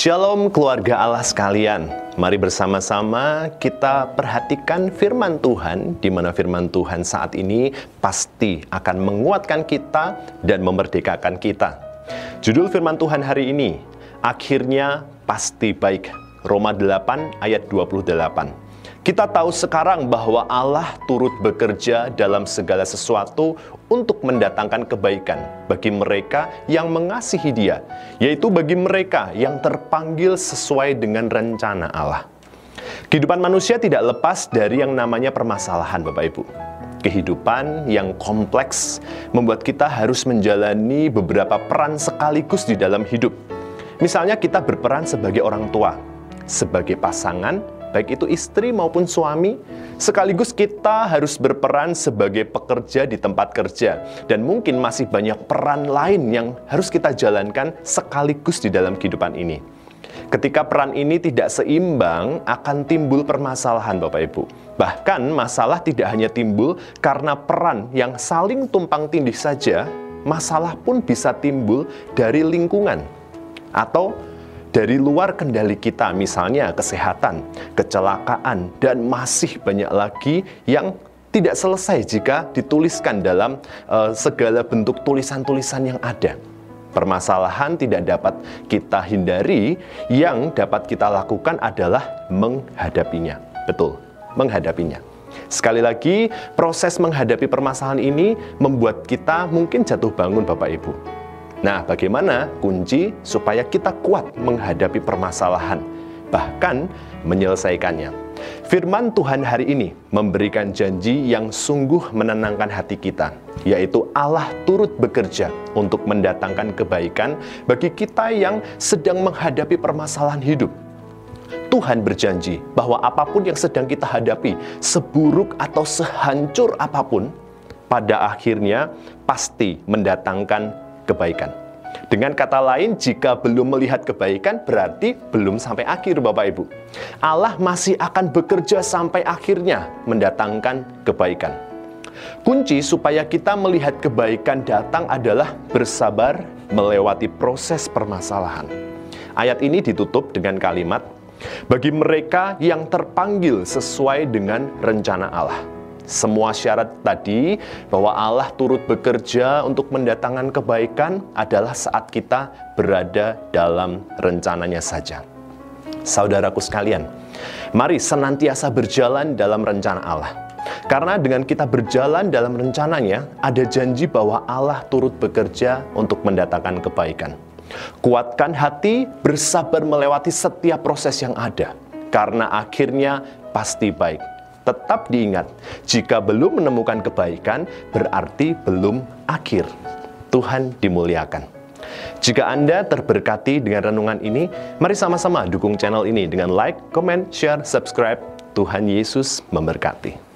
Shalom keluarga Allah sekalian. Mari bersama-sama kita perhatikan firman Tuhan, di mana firman Tuhan saat ini pasti akan menguatkan kita dan memerdekakan kita. Judul firman Tuhan hari ini, akhirnya pasti baik. Roma 8 ayat 28. Kita tahu sekarang bahwa Allah turut bekerja dalam segala sesuatu untuk mendatangkan kebaikan bagi mereka yang mengasihi Dia, yaitu bagi mereka yang terpanggil sesuai dengan rencana Allah. Kehidupan manusia tidak lepas dari yang namanya permasalahan, Bapak Ibu. Kehidupan yang kompleks membuat kita harus menjalani beberapa peran sekaligus di dalam hidup. Misalnya kita berperan sebagai orang tua, sebagai pasangan, baik itu istri maupun suami, sekaligus kita harus berperan sebagai pekerja di tempat kerja. Dan mungkin masih banyak peran lain yang harus kita jalankan sekaligus di dalam kehidupan ini. Ketika peran ini tidak seimbang, akan timbul permasalahan, Bapak Ibu. Bahkan masalah tidak hanya timbul karena peran yang saling tumpang tindih saja, masalah pun bisa timbul dari lingkungan atau dari luar kendali kita, misalnya kesehatan, kecelakaan, dan masih banyak lagi yang tidak selesai jika dituliskan dalam segala bentuk tulisan-tulisan yang ada. Permasalahan tidak dapat kita hindari, yang dapat kita lakukan adalah menghadapinya. Betul, menghadapinya. Sekali lagi, proses menghadapi permasalahan ini membuat kita mungkin jatuh bangun, Bapak Ibu. Nah, bagaimana kunci supaya kita kuat menghadapi permasalahan, bahkan menyelesaikannya? Firman Tuhan hari ini memberikan janji yang sungguh menenangkan hati kita, yaitu Allah turut bekerja untuk mendatangkan kebaikan bagi kita yang sedang menghadapi permasalahan hidup. Tuhan berjanji bahwa apapun yang sedang kita hadapi, seburuk atau sehancur apapun, pada akhirnya pasti mendatangkan kebaikan. Dengan kata lain, jika belum melihat kebaikan, berarti belum sampai akhir, Bapak Ibu. Allah masih akan bekerja sampai akhirnya mendatangkan kebaikan. Kunci supaya kita melihat kebaikan datang adalah bersabar melewati proses permasalahan. Ayat ini ditutup dengan kalimat, bagi mereka yang terpanggil sesuai dengan rencana Allah. Semua syarat tadi bahwa Allah turut bekerja untuk mendatangkan kebaikan adalah saat kita berada dalam rencananya saja. Saudaraku sekalian, mari senantiasa berjalan dalam rencana Allah. Karena dengan kita berjalan dalam rencananya, ada janji bahwa Allah turut bekerja untuk mendatangkan kebaikan. Kuatkan hati, bersabar melewati setiap proses yang ada, karena akhirnya pasti baik. Tetap diingat, jika belum menemukan kebaikan, berarti belum akhir. Tuhan dimuliakan. Jika Anda terberkati dengan renungan ini, mari sama-sama dukung channel ini dengan like, comment, share, subscribe. Tuhan Yesus memberkati.